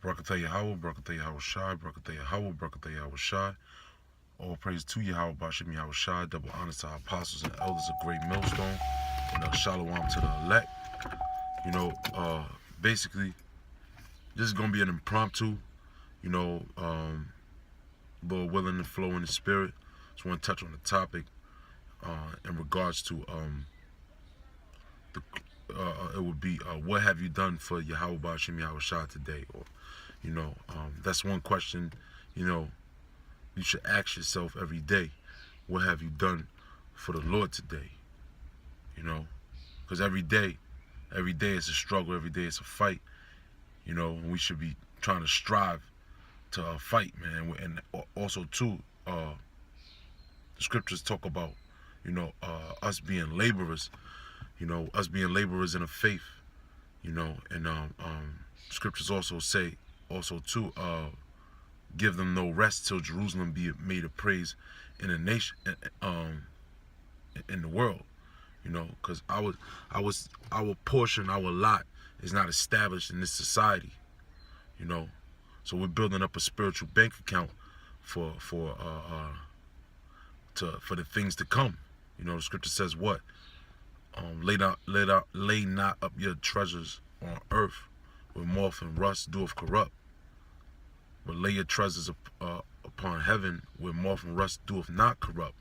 Barakatah Yahweh, Barakatah Yahweh Shai, Barakatah Yahweh, Barakatah Yahweh Shai. All praise to Yahweh, Bashem Yahweh Shai. Double honor to our apostles and elders of Great Millstone. And shalom to the elect. Basically, this is going to be an impromptu, Lord willing to flow in the spirit. Just want to touch on the topic in regards to it would be what have you done for Yahweh Bashem Yahweh Shai today? Or, that's one question, you should ask yourself every day. What have you done for the Lord today? Because every day is a struggle. Every day is a fight. And we should be trying to strive to fight, man. And also too, the scriptures talk about, us being laborers. Us being laborers in a faith. And scriptures also say, too, give them no rest till Jerusalem be made a praise in the nation, in the world. Because our portion, our lot is not established in this society. So we're building up a spiritual bank account for the things to come. The scripture says what? Lay not up your treasures on earth, where moth and rust doeth corrupt, but lay your treasures upon heaven, where moth and rust doeth not corrupt.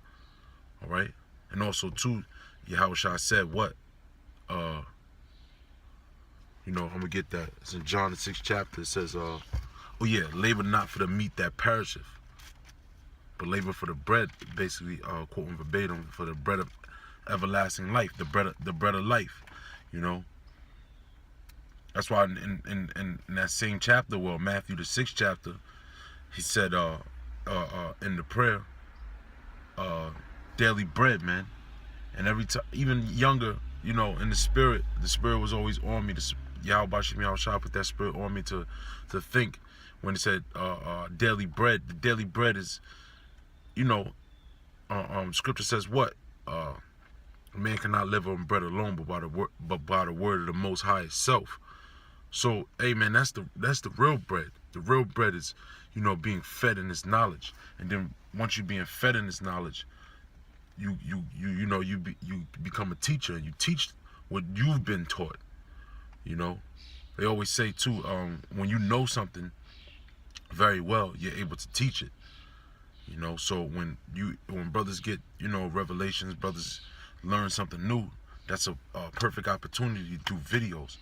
All right, and also too, Yahweh Shai said what? I'm gonna get that. It's in John the 6th chapter. It says, labor not for the meat that perisheth, but labor for the bread. Basically, quoting verbatim, for the bread of everlasting life, the bread of life. That's why in that same chapter, Matthew the 6th chapter, he said in the prayer, daily bread, man. And every time, even younger, in the spirit was always on me. Yahweh Bashem Yahweh Shai put that spirit on me to think when it said daily bread. The daily bread is, scripture says what? Man cannot live on bread alone, but by the word of the Most High itself. So, hey man, that's the real bread. The real bread is, being fed in this knowledge. And then once you're being fed in this knowledge, you become a teacher, and you teach what you've been taught. They always say too, when you know something very well, you're able to teach it. So when brothers get, revelations, brothers learn something new, that's a perfect opportunity to do videos.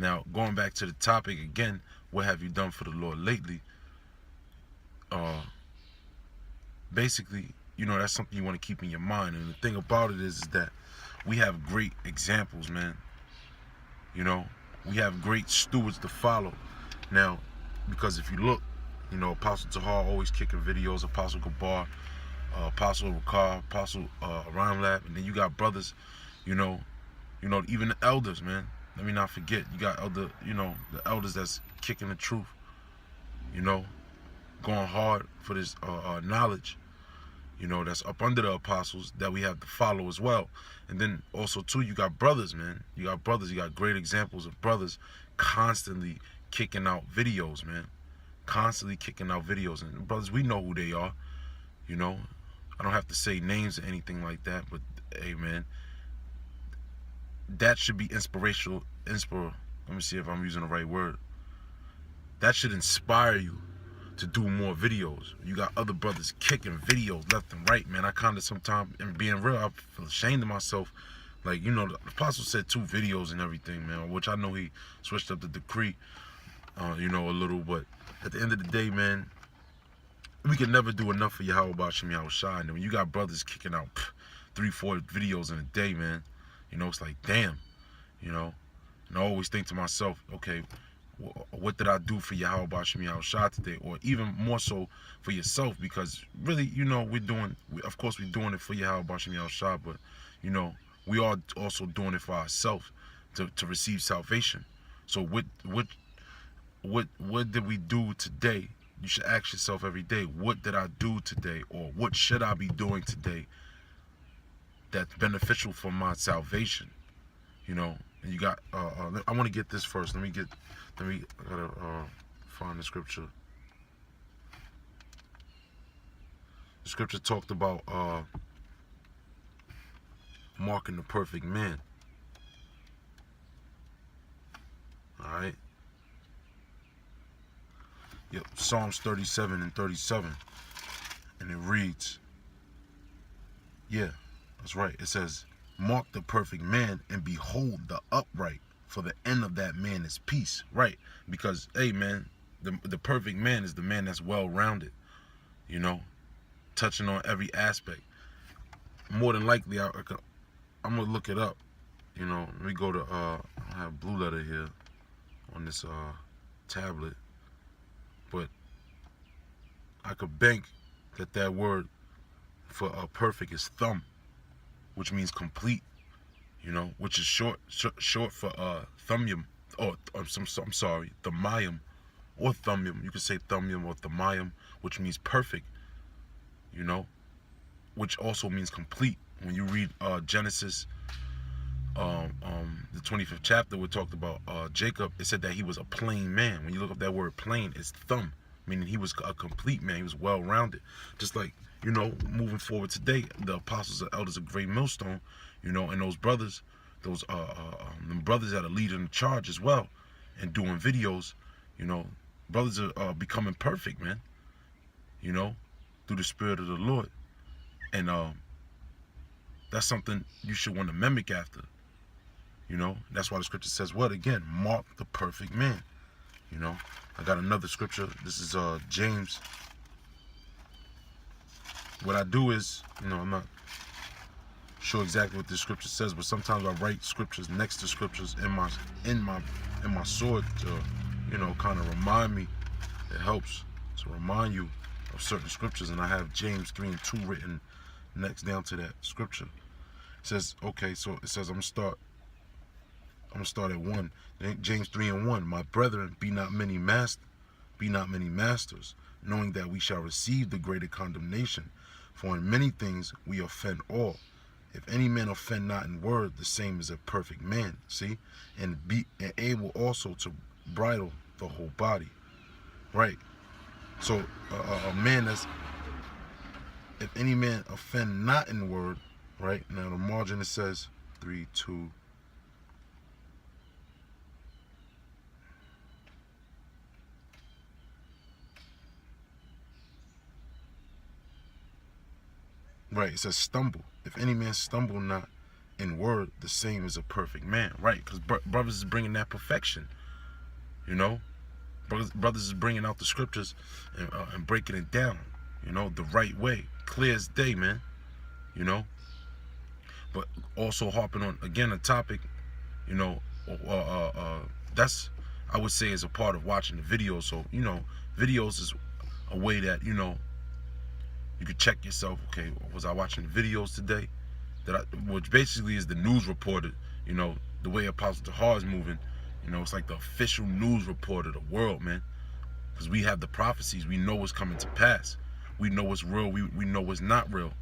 Now, going back to the topic again, what have you done for the Lord lately? Basically, that's something you want to keep in your mind. And the thing about it is that we have great examples, man. We have great stewards to follow. Now, because if you look, Apostle Tahar always kicking videos, Apostle Gabar, Apostle Ricard, Apostle Rhyme and then you got brothers, even the elders, man. Let me not forget, you got the elders that's kicking the truth, going hard for this knowledge, that's up under the apostles that we have to follow as well. And then also too, you got brothers, man. You got great examples of brothers constantly kicking out videos, man. Constantly kicking out videos. And brothers, we know who they are, I don't have to say names or anything like that, but hey, man, that should be inspirational. Let me see if I'm using the right word. That should inspire you to do more videos. You got other brothers kicking videos left and right, man. I kind of sometimes, and being real, I feel ashamed of myself. Like, the apostle said 2 videos and everything, man, which I know he switched up the decree, a little, but at the end of the day, man, we can never do enough for Yahweh Bashem Yahweh Shai. And when you got brothers kicking out 3-4 videos in a day, man, it's like, damn, and I always think to myself, okay, what did I do for Yahweh Bashem Yahweh Shai today? Or even more so for yourself, because really, of course we're doing it for Yahweh Bashem Yahweh Shai, but, we are also doing it for ourselves to receive salvation. So what did we do today? You should ask yourself every day, what did I do today? Or what should I be doing today that's beneficial for my salvation? And you got, I want to get this first. I gotta find the scripture. The scripture talked about marking the perfect man. Alright. Yep, Psalms 37 and 37. And it reads, yeah, that's right. It says, mark the perfect man and behold the upright, for the end of that man is peace. Right. Because, hey, man, the perfect man is the man that's well-rounded, you know, touching on every aspect. More than likely, I'm going to look it up. You know, let me go to, I have Blue Letter here on this tablet. But I could bank that word for perfect is thumb, which means complete, you know, which is short for thumbum, or I'm sorry, thumayum, or thumbum. You could say thumbum or thumayum, which means perfect, you know, which also means complete. When you read Genesis, the 25th chapter, we talked about Jacob. It said that he was a plain man. When you look up that word plain, it's thumb, meaning he was a complete man. He was well-rounded. Just like, you know, moving forward today, the apostles and elders of Great Millstone, you know, and those brothers, those brothers that are leading the charge as well and doing videos, you know, brothers are becoming perfect, man, you know, through the Spirit of the Lord. And that's something you should want to mimic after. You know, that's why the scripture says what? Again, mark the perfect man. You know, I got another scripture. This is James. What I do is, you know, I'm not sure exactly what this scripture says, but sometimes I write scriptures next to scriptures in my sword to, you know, kind of remind me. It helps to remind you of certain scriptures, and I have James 3 and 2 written next down to that scripture. It says, okay, so it says, I'm gonna start at 1. James 3 and 1. My brethren, be not many masters, knowing that we shall receive the greater condemnation. For in many things we offend all. If any man offend not in word, the same is a perfect man. See, and be able also to bridle the whole body. Right. So a man that's, if any man offend not in word, right? Now the margin, it says 3:2. Right, it says stumble. If any man stumble not in word, the same is a perfect man. Right, because brothers is bringing that perfection. You know, brothers is bringing out the scriptures and breaking it down. You know, the right way, clear as day, man. You know, but also harping on again a topic. You know, that's, I would say, is a part of watching the videos. So, you know, videos is a way that, you know, you could check yourself. Okay, was I watching the videos today? Which basically is the news reporter. You know, the way Apostle Tahar is moving. You know, it's like the official news reporter of the world, man. Because we have the prophecies. We know what's coming to pass. We know what's real. We know what's not real.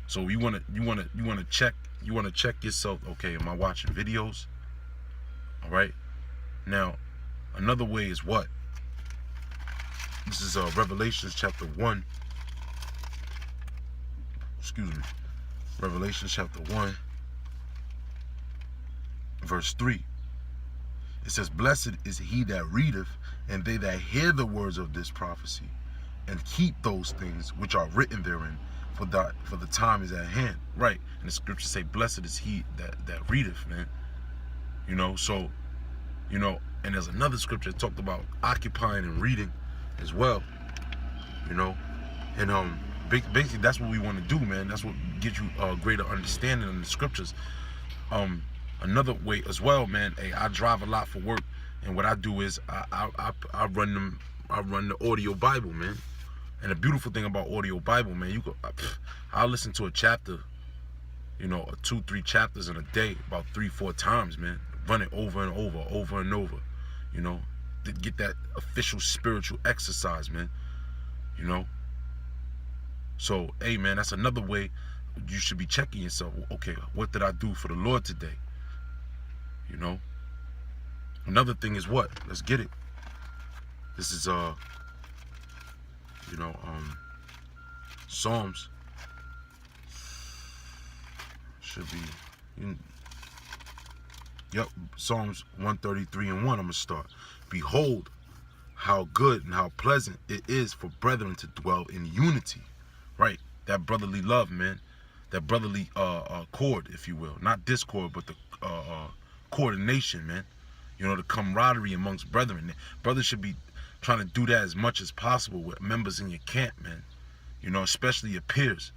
So you wanna check yourself. Okay, am I watching videos? All right. Now, another way is what? This is Revelations chapter 1. Excuse me. Revelation chapter 1, verse 3. It says, blessed is he that readeth, and they that hear the words of this prophecy, and keep those things which are written therein, for the time is at hand. Right. And the scriptures say, blessed is he that readeth, man. You know, so, you know, and there's another scripture that talked about occupying and reading as well. You know, and basically that's what we want to do, man. That's what gives you a greater understanding of the scriptures. Another way as well, man. Hey, I drive a lot for work, and what I do is I run the audio Bible, man. And the beautiful thing about audio Bible, man, I'll listen to a chapter, you know, 2-3 chapters in a day, about 3-4 times, man. Run it over and over, you know, to get that official spiritual exercise, man. You know. So, hey, man, that's another way you should be checking yourself. Okay, what did I do for the Lord today? You know. Another thing is what? Let's get it. This is Psalms should be. Yep, Psalms 133 and 1. I'm gonna start. Behold, how good and how pleasant it is for brethren to dwell in unity. Right, that brotherly love, man. That brotherly cord, if you will, not discord, but the coordination, man. You know, the camaraderie amongst brethren. Brothers should be trying to do that as much as possible with members in your camp, man. You know, especially your peers.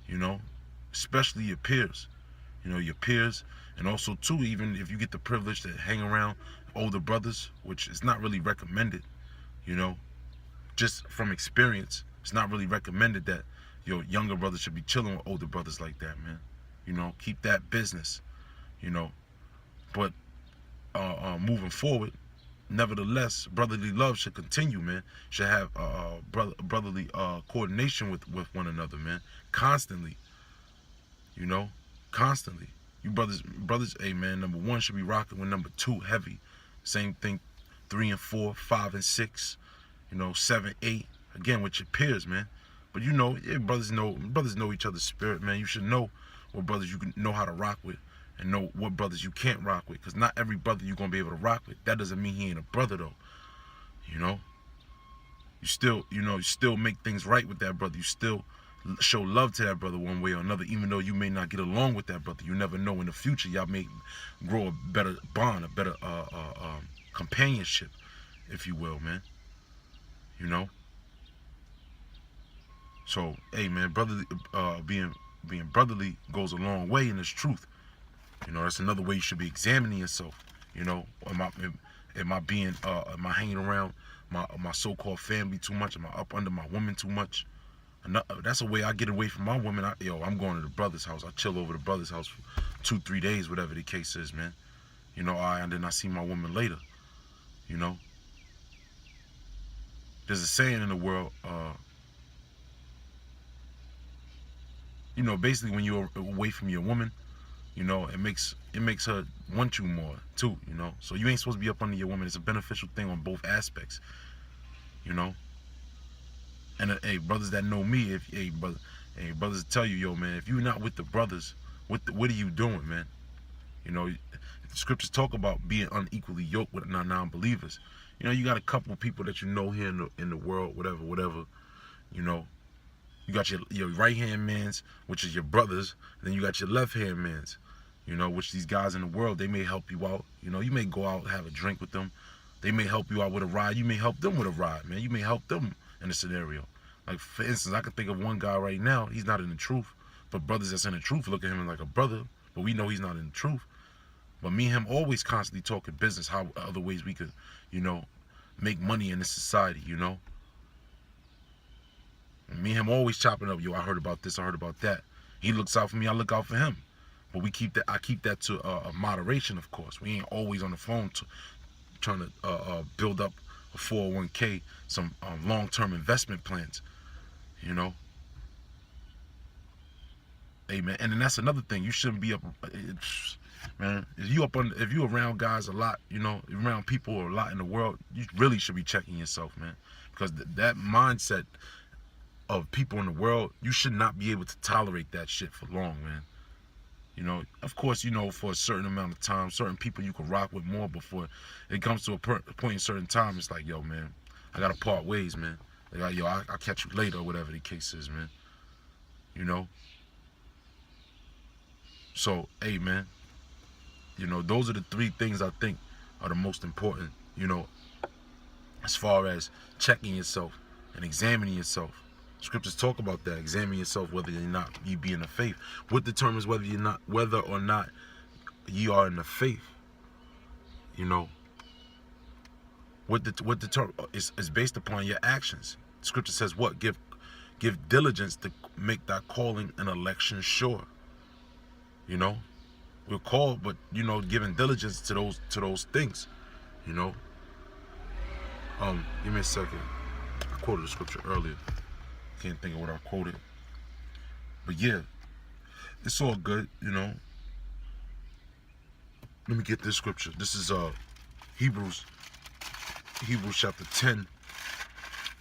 You know, especially your peers. You know, your peers, and also too, even if you get the privilege to hang around older brothers, which is not really recommended. You know, just from experience, it's not really recommended that your younger brothers should be chilling with older brothers like that, man. You know, keep that business. You know, but moving forward, nevertheless, brotherly love should continue, man. Should have brotherly coordination with one another, man. Constantly. You know, constantly. You brothers, hey man, number 1 should be rocking with number 2 heavy. Same thing, 3 and 4, 5 and 6. You know, 7, 8. Again with your peers, man. But you know, yeah, brothers know each other's spirit, man. You should know what brothers you can know how to rock with, and know what brothers you can't rock with. Because not every brother you're gonna be able to rock with. That doesn't mean he ain't a brother though. You know, you still make things right with that brother. You still show love to that brother one way or another, even though you may not get along with that brother. You never know, in the future y'all may grow a better bond, a better companionship, if you will, man. You know. So, hey, man, brotherly, being brotherly goes a long way in this truth. You know, that's another way you should be examining yourself. You know, am I hanging around my so-called family too much? Am I up under my woman too much? That's a way I get away from my woman. I'm going to the brother's house. I chill over the brother's house for 2-3 days, whatever the case is, man. You know, and then I see my woman later. You know, there's a saying in the world. You know, basically when you're away from your woman, you know, it makes her want you more too, you know. So you ain't supposed to be up under your woman. It's a beneficial thing on both aspects, you know. And hey, brothers that know me, brothers tell you, yo, man, if you're not with the brothers, what are you doing, man? You know, the scriptures talk about being unequally yoked with non-believers. You know, you got a couple people that you know here in the world, whatever, you know. You got your right-hand mans, which is your brothers, and then you got your left-hand mans, you know, which these guys in the world, they may help you out. You know, you may go out and have a drink with them. They may help you out with a ride. You may help them with a ride, man. You may help them in a scenario. Like, for instance, I can think of one guy right now, he's not in the truth, but brothers that's in the truth look at him like a brother, but we know he's not in the truth. But me and him always constantly talking business, how other ways we could, you know, make money in this society, you know. Me and him always chopping up, yo, I heard about this, I heard about that. He looks out for me, I look out for him. But I keep that to a moderation, of course. We ain't always on the phone trying to build up a 401k, some long-term investment plans, you know. Hey, man, and then that's another thing. You shouldn't be up, man. If you around guys a lot, you know, around people a lot in the world, you really should be checking yourself, man. Because that mindset of people in the world, you should not be able to tolerate that shit for long, man. You know, of course, you know, for a certain amount of time, certain people you can rock with more, before it comes to a point in certain time, it's like, yo, man, I gotta part ways, man. Like, yo, I'll catch you later, or whatever the case is, man. You know? So, hey, man, you know, those are the 3 things I think are the most important, you know, as far as checking yourself and examining yourself. Scriptures talk about that. Examine yourself whether or not you be in the faith. What determines whether or not you are in the faith? You know, what determines is based upon your actions. Scripture says what? Give diligence to make thy calling and election sure. You know, we're called, but you know, giving diligence to those things. You know. Give me a second. I quoted the scripture earlier. Can't think of what I quoted, but yeah, it's all good, you know. Let me get this scripture. This is Hebrews chapter 10,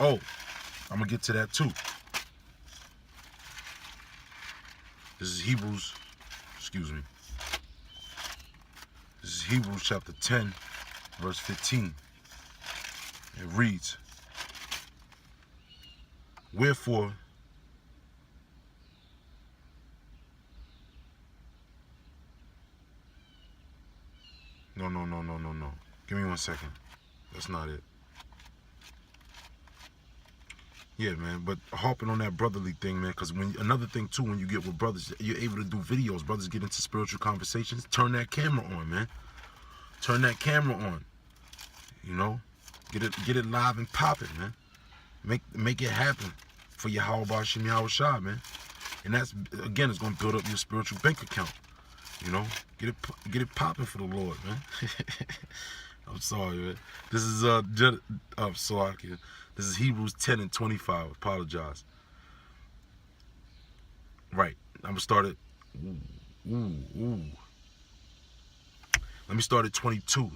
Oh, I'm going to get to that too. This is Hebrews, excuse me. This is Hebrews chapter 10, verse 15. It reads, wherefore, no. Give me 1 second. That's not it. Yeah, man, but harping on that brotherly thing, man, because another thing too, when you get with brothers, you're able to do videos. Brothers get into spiritual conversations. Turn that camera on, man. Turn that camera on. You know, get it live and popping, man. Make it happen for Yahweh Bashim Yahweh Shah, man. And that's, again, it's gonna build up your spiritual bank account. You know, get it popping for the Lord, man. I'm sorry, man. This is I'm sorry. This is Hebrews 10 and 25. Apologize. Right. I'm gonna start at Let me start at 22.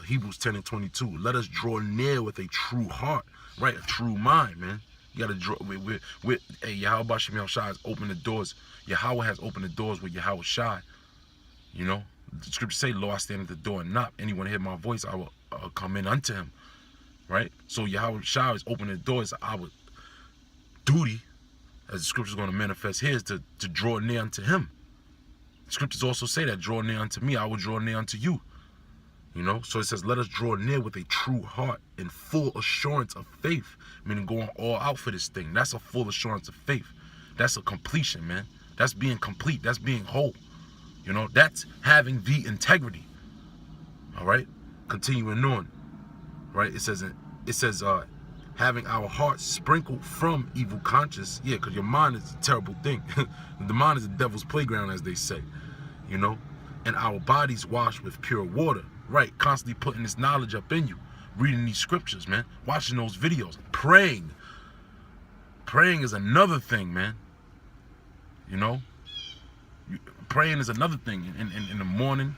Hebrews 10 and 22. Let us draw near with a true heart, right? A true mind, man. You gotta draw with Yahweh Bashim Yahweh Shai has opened the doors. Yahweh has opened the doors with Yahweh Shai. You know, the scriptures say, "Lo, I stand at the door and knock. Anyone hear my voice, I will come in unto him." Right? So Yahweh Shai is opening the doors. Our duty, as the scripture is going to manifest here, is to draw near unto him. The scriptures also say that, draw near unto me, I will draw near unto you. You know, so it says, let us draw near with a true heart and full assurance of faith, meaning going all out for this thing. That's a full assurance of faith. That's a completion, man. That's being complete. That's being whole. You know, that's having the integrity. All right, continuing on. Right, it says having our hearts sprinkled from evil conscience. Yeah, because your mind is a terrible thing. The mind is the devil's playground, as they say. You know, and our bodies washed with pure water. Right, constantly putting this knowledge up in you, reading these scriptures, man, watching those videos, praying. Praying is another thing, man. You know, praying is another thing. In the morning,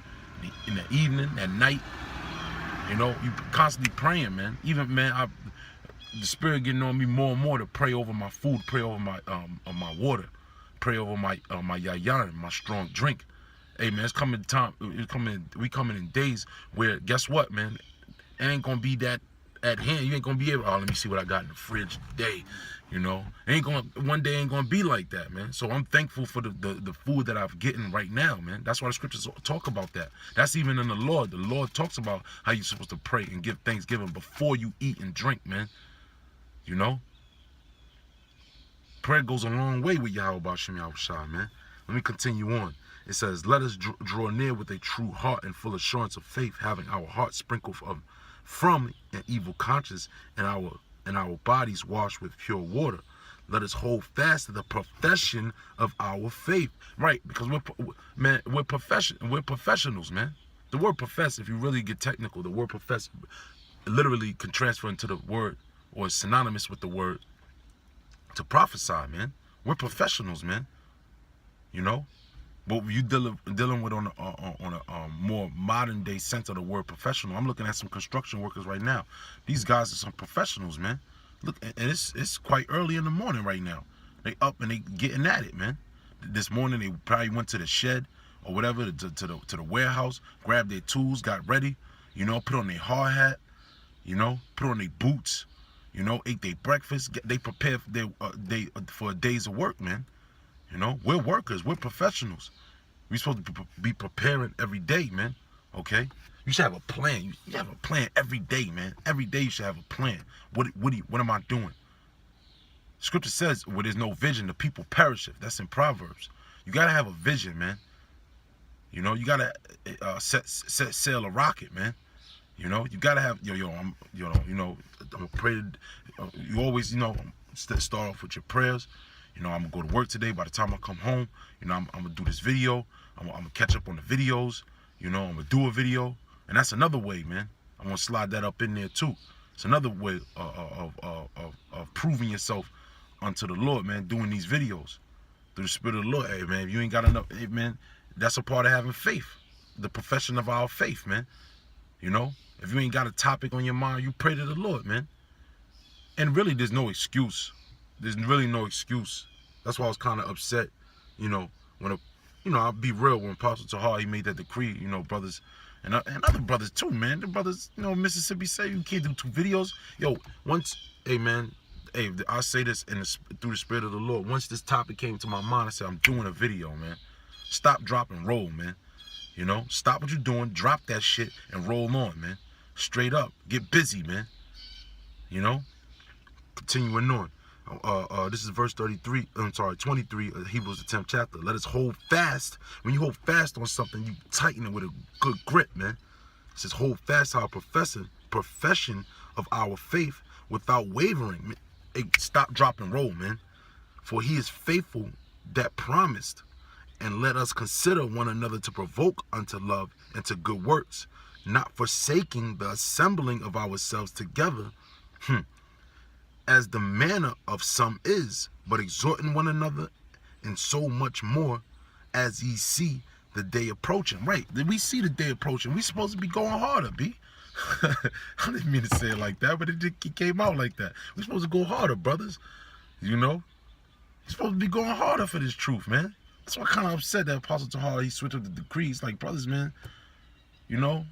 in the evening, at night. You know, you constantly praying, man. Even, man, the spirit getting on me more and more to pray over my food, pray over my water, pray over my yayan, my strong drink. Hey, man, it's coming time. We coming in days where, guess what, man? It ain't gonna be that at hand. You ain't gonna be able. Oh, let me see what I got in the fridge today. You know, one day ain't gonna be like that, man. So I'm thankful for the food that I'm getting right now, man. That's why the scriptures talk about that. That's even in the Lord. The Lord talks about how you're supposed to pray and give thanksgiving before you eat and drink, man. You know, prayer goes a long way with Yahweh Bashim Yahweh Shai, man. Let me continue on. It says, let us draw near with a true heart and full assurance of faith, having our hearts sprinkled from an evil conscience and our bodies washed with pure water. Let us hold fast to the profession of our faith. Right, because we're professionals, man. The word profess, if you really get technical, the word profess literally can transfer into the word, or is synonymous with the word, to prophesy, man. We're professionals, man. You know, but you dealing with on a more modern day sense of the word professional. I'm looking at some construction workers right now. These guys are some professionals, man. Look, and it's quite early in the morning right now. They up and they getting at it, man. This morning they probably went to the shed or whatever, to the warehouse, grabbed their tools, got ready, you know, put on their hard hat, you know, put on their boots, you know, ate their breakfast. They prepared for a days of work, man. You know, we're workers, we're professionals. We're supposed to be preparing every day, man. Okay? You should have a plan. You should have a plan every day, man. Every day you should have a plan. What am I doing? Scripture says, where there's no vision, the people perisheth. That's in Proverbs. You gotta have a vision, man. You know, you gotta set sail a rocket, man. You know, you gotta have I'm gonna pray. You always, you know, start off with your prayers. You know, I'm gonna go to work today. By the time I come home, you know, I'm gonna do this video. I'm gonna catch up on the videos. You know, I'm gonna do a video, and that's another way, man. I'm gonna slide that up in there too. It's another way of proving yourself unto the Lord, man. Doing these videos through the Spirit of the Lord. Hey, man, if you ain't got enough, hey, man, that's a part of having faith, the profession of our faith, man. You know, if you ain't got a topic on your mind, you pray to the Lord, man. And really, there's no excuse. There's really no excuse. That's why I was kind of upset, you know, when I'll be real, when Apostle Tahar, he made that decree, you know, brothers, and other brothers too, man. The brothers, you know, Mississippi say you can't do 2 videos. Yo, once, hey, man, hey, I say this through the Spirit of the Lord. Once this topic came to my mind, I said, I'm doing a video, man. Stop, drop, and roll, man. You know, stop what you're doing, drop that shit, and roll on, man. Straight up. Get busy, man. You know? Continuing on. This is verse 33, 23 of Hebrews, the 10th chapter. Let us hold fast. When you hold fast on something, you tighten it with a good grip, man. It says, hold fast our profession of our faith without wavering. Hey, stop, drop, and roll, man. For he is faithful that promised. And let us consider one another to provoke unto love and to good works, not forsaking the assembling of ourselves together, as the manner of some is, but exhorting one another, and so much more as ye see the day approaching. Right, we see the day approaching. We supposed to be going harder, B. I didn't mean to say it like that, but it came out like that. We supposed to go harder, brothers. You know? You're supposed to be going harder for this truth, man. That's why I'm kind of upset that Apostle Tahar, he switched up the decrees. Like, brothers, man, you know,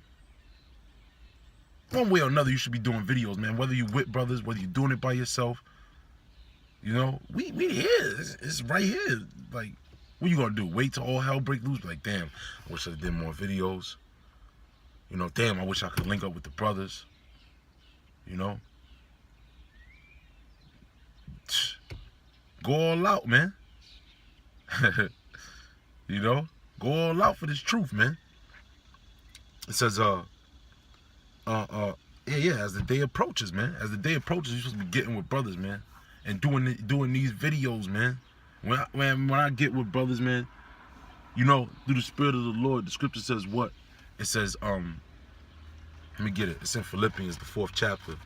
one way or another, you should be doing videos, man. Whether you with brothers, whether you're doing it by yourself, you know, we here. It's right here. Like, what you gonna do? Wait till all hell break loose? Like, damn, I wish I did more videos. You know, damn, I wish I could link up with the brothers. You know, go all out, man. You know, go all out for this truth, man. It says, yeah, as the day approaches, man. As the day approaches, you're supposed to be getting with brothers, man, and doing these videos, man. When I get with brothers, man, you know, through the Spirit of the Lord, the scripture says what? It says, let me get it. It's in Philippians, the 4th chapter.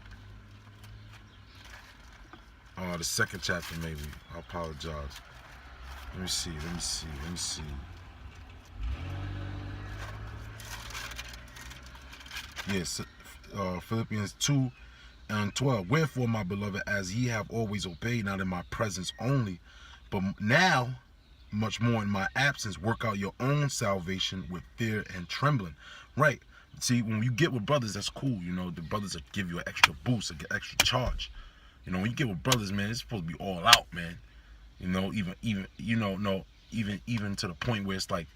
The 2nd chapter, maybe. I apologize. Let me see. Yes, Philippians 2:12. Wherefore, my beloved, as ye have always obeyed, not in my presence only, but now, much more in my absence, work out your own salvation with fear and trembling. Right. See, when you get with brothers, that's cool. You know, the brothers will give you an extra boost, an extra charge. You know, when you get with brothers, man, it's supposed to be all out, man. You know, even to the point where it's like,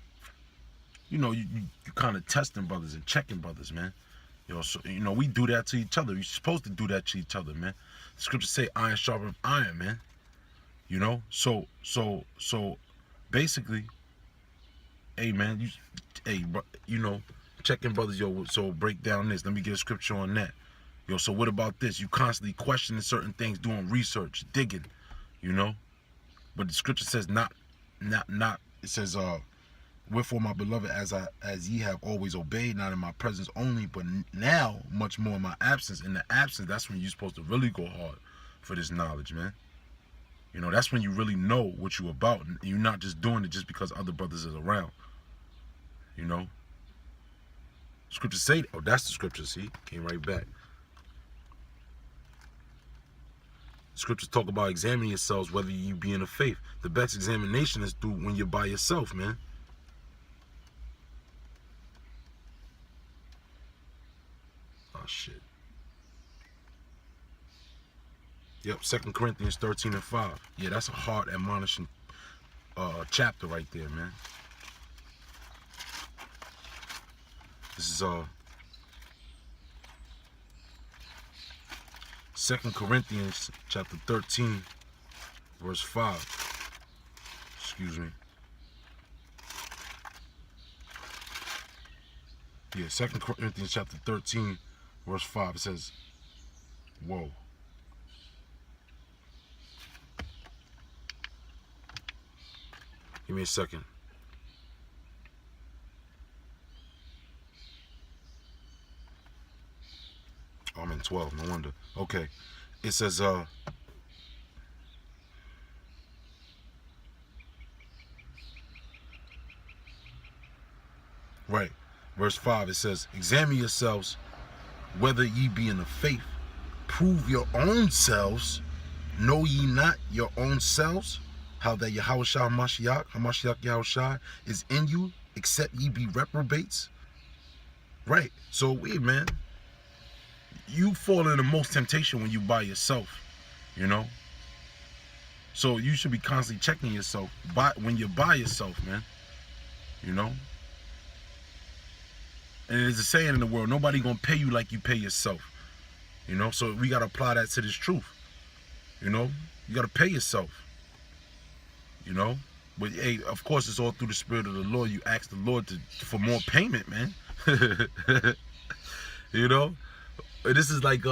you know, you kind of testing brothers and checking brothers, man. You know, so, you know, we do that to each other. You're supposed to do that to each other, man. The scriptures say iron sharpens iron, man. You know, so basically, hey, man, you know, checking brothers, yo, so break down this. Let me get a scripture on that. Yo, so what about this? You constantly questioning certain things, doing research, digging, you know. But the scripture says not. It says, wherefore, my beloved, as ye have always obeyed, not in my presence only, but now much more in my absence. In the absence, that's when you're supposed to really go hard for this knowledge, man. You know, that's when you really know what you're about. And you're not just doing it just because other brothers is around. You know. Scriptures say, oh, that's the scripture, see? Came right back. Scriptures talk about examining yourselves, whether you be in the faith. The best examination is through when you're by yourself, man. Oh, shit. Yep, 2 Corinthians 13:5. Yeah, that's a hard admonishing chapter right there, man. This is 2 Corinthians chapter 13, verse 5. Excuse me. Yeah, 2 Corinthians chapter 13, verse 5. It says, whoa. Give me a second. Oh, I'm in 12, no wonder. Okay. It says, verse 5, it says, examine yourselves whether ye be in the faith. prove your own selves. Know ye not your own selves, how that Yahushua Hamashiach Yahushua is in you, except ye be reprobates? Right. So wait, man. You fall into most temptation when you by yourself, you know? So you should be constantly checking yourself when you're by yourself, man. You know? And there's a saying in the world, nobody gonna pay you like you pay yourself. You know? So we gotta apply that to this truth. You know? You gotta pay yourself. You know? But hey, of course it's all through the spirit of the Lord. You ask the Lord for more payment, man. You know? This is like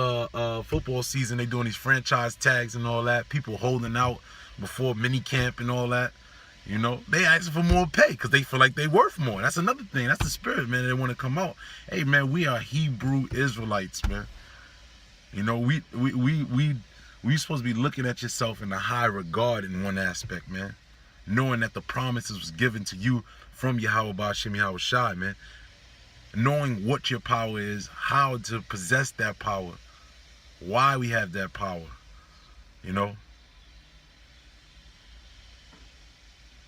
football season. They doing these franchise tags and all that. People holding out before mini camp and all that. You know, they asking for more pay because they feel like they worth more. That's another thing. That's the spirit, man. They want to come out. Hey, man, we are Hebrew Israelites, man. You know, we supposed to be looking at yourself in a high regard in one aspect, man. Knowing that the promises was given to you from Yahweh Ba'ashem Yahweh Shai, man. Knowing what your power is, how to possess that power, why we have that power, you know?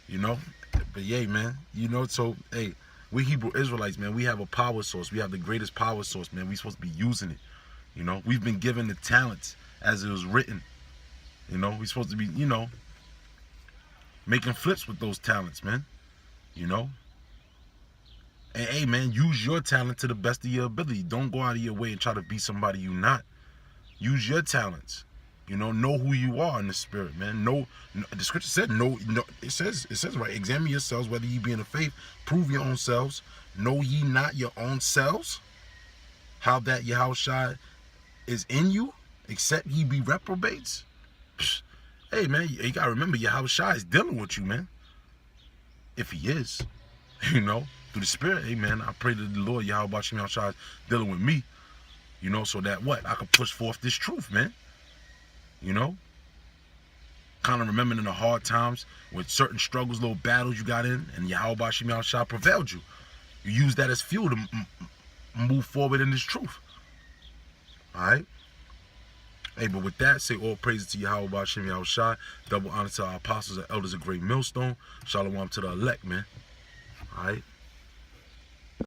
You know? But yeah, man, you know, so, hey, we Hebrew Israelites, man, we have a power source. We have the greatest power source, man. We're supposed to be using it, you know? We've been given the talents as it was written, you know? We're supposed to be, you know, making flips with those talents, man, you know? And hey, man, use your talent to the best of your ability. Don't go out of your way and try to be somebody you're not. Use your talents. You know who you are in the spirit, man. The scripture said, it says right, examine yourselves whether ye be in the faith, prove your own selves. Know ye not your own selves, how that Yahushua is in you, except ye be reprobates? Hey, man, you gotta remember Yahushua is dealing with you, man. If he is, you know. Through the spirit, amen. I pray that the Lord, Yahweh Ba'ashem Yahushua, is dealing with me, you know, so that what? I can push forth this truth, man. You know? Kind of remembering in the hard times, with certain struggles, little battles you got in, and Yahweh Ba'ashem Yahushua prevailed you. You use that as fuel to move forward in this truth. Alright? Hey, but with that, say all praises to Yahweh Ba'ashem Yahushua. Double honor to our apostles and elders of Great Millstone. Shalom to the elect, man. Alright?